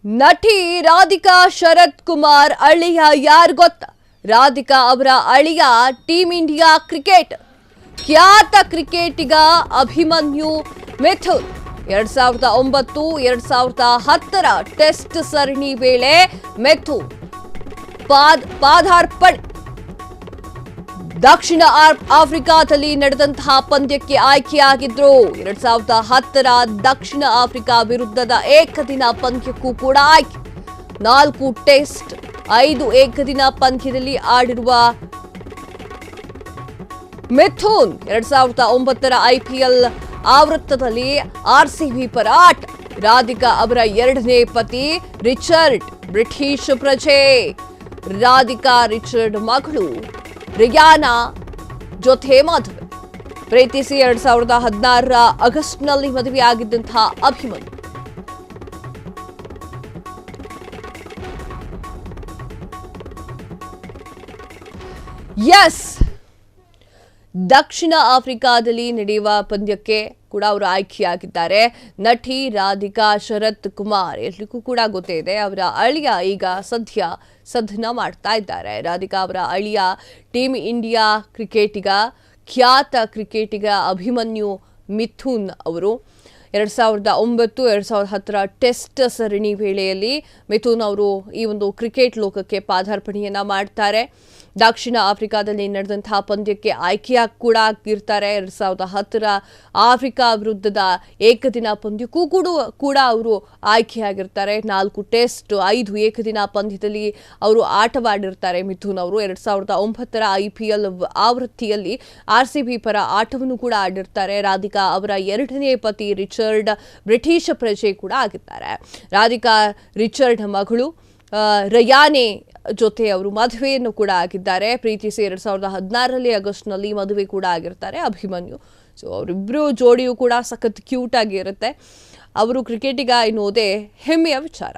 ನಟಿ ರಾಧಿಕಾ ಶರತ್ ಕುಮಾರ್ ಅಳಿಯ ಯಾರು ಗೊತ್ತಾ? ರಾಧಿಕಾ ಅವರ ಅಳಿಯ ಟೀಮ್ ಇಂಡಿಯಾ ಕ್ರಿಕೆಟ್ ಖ್ಯಾತ ಕ್ರಿಕೆಟಿಗ ಅಭಿಮನ್ಯು ಮಿಥುನ್ 2009 2010 ಟೆಸ್ಟ್ ಸರಣಿ ವೇಳೆ ಮಿಥುನ್ ಪಾದಾರ್ಪಣೆ ದಕ್ಷಿಣ ಆಫ್ರಿಕಾದಲ್ಲಿ ನಡೆದಂತಹ ಪಂದ್ಯಕ್ಕೆ ಆಯ್ಕೆಯಾಗಿದ್ರು. 2010 ದಕ್ಷಿಣ ಆಫ್ರಿಕಾ ವಿರುದ್ಧದ ಏಕದಿನ ಪಂದ್ಯಕ್ಕೂ ಕೂಡ ಆಯ್ಕೆ. 4 ಟೆಸ್ಟ್ 5 ಏಕದಿನ ಪಂದ್ಯದಲ್ಲಿ ಆಡಿರುವ ಮಿಥುನ್ 2009 IPL ಆವೃತ್ತದಲ್ಲಿ ಆರ್ಸಿಬಿ ಪರ ಆಟ. ರಾಧಿಕಾ ಅವರ ಎರಡನೇ ಪತಿ ರಿಚರ್ಡ್ ಬ್ರಿಟಿಷ್ ಪ್ರಜೆ. ರಾಧಿಕಾ ರಿಚರ್ಡ್ ಮಗಳು ರಿಯಾನಾ ಜೊತೆ ಮದುವೆ. ಪ್ರೀತಿಸಿ 2016 ಆಗಸ್ಟ್ನಲ್ಲಿ ಮದುವೆಯಾಗಿದ್ದಂತಹ ಅಭಿಮನ್ಯು ದಕ್ಷಿಣ ಆಫ್ರಿಕಾದಲ್ಲಿ ನಡೆಯುವ ಪಂದ್ಯಕ್ಕೆ ಕೂಡ ಅವರು ಆಯ್ಕೆಯಾಗಿದ್ದಾರೆ. ನಟಿ ರಾಧಿಕಾ ಶರತ್ ಕುಮಾರ್ ಎಲ್ರಿಗೂ ಕೂಡ ಗೊತ್ತೇ ಇದೆ, ಅವರ ಅಳಿಯ ಈಗ ಸದ್ಯನ ಮಾಡ್ತಾ ಇದ್ದಾರೆ. ರಾಧಿಕಾ ಅವರ ಅಳಿಯ ಟೀಮ್ ಇಂಡಿಯಾ ಕ್ರಿಕೆಟಿಗ ಖ್ಯಾತ ಕ್ರಿಕೆಟಿಗ ಅಭಿಮನ್ಯು ಮಿಥುನ್ ಅವರು 2009 2010 ಟೆಸ್ಟ್ ಸರಣಿ ವೇಳೆಯಲ್ಲಿ ಮಿಥುನ್ ಅವರು ಈ ಒಂದು ಕ್ರಿಕೆಟ್ ಲೋಕಕ್ಕೆ ಪಾದಾರ್ಪಣೆಯನ್ನ ಮಾಡ್ತಾರೆ. ದಕ್ಷಿಣ ಆಫ್ರಿಕಾದಲ್ಲಿ ನಡೆದಂತಹ ಪಂದ್ಯಕ್ಕೆ ಆಯ್ಕೆಯಾಗಿ ಕೂಡ ಆಗಿರ್ತಾರೆ. 2010 ಆಫ್ರಿಕಾ ವಿರುದ್ಧದ ಏಕದಿನ ಪಂದ್ಯಕ್ಕೂ ಕೂಡ ಅವರು ಆಯ್ಕೆಯಾಗಿರ್ತಾರೆ. 4 ಟೆಸ್ಟ್ 5 ಏಕದಿನ ಪಂದ್ಯದಲ್ಲಿ ಅವರು ಆಟವಾಡಿರ್ತಾರೆ. ಮಿಥುನ್ ಅವರು 2009 IPL ಆವೃತ್ತಿಯಲ್ಲಿ RCB ಪರ ಆಟವನ್ನು ಕೂಡ ಆಡಿರ್ತಾರೆ. ರಾಧಿಕಾ ಅವರ ಎರಡನೇ ಪತಿ ರಿಚರ್ಡ್ ಬ್ರಿಟಿಷ್ ಪ್ರಜೆ ಕೂಡ ಆಗಿದ್ದಾರೆ. ರಾಧಿಕಾ ರಿಚರ್ಡ್ ಮಗಳು ರಯಾನೆ ಜೊತೆ ಅವರು ಮದುವೆಯನ್ನು ಕೂಡ ಆಗಿದ್ದಾರೆ. ಪ್ರೀತಿಸಿ 2016 ಆಗಸ್ಟ್ನಲ್ಲಿ ಮದುವೆ ಕೂಡ ಆಗಿರ್ತಾರೆ ಅಭಿಮನ್ಯು. ಸೊ ಅವರಿಬ್ಬರು ಜೋಡಿಯು ಕೂಡ ಸಖತ್ ಕ್ಯೂಟ್ ಆಗಿರುತ್ತೆ. ಅವರು ಕ್ರಿಕೆಟಿಗ ಎನ್ನುವುದೇ ಹೆಮ್ಮೆಯ ವಿಚಾರ.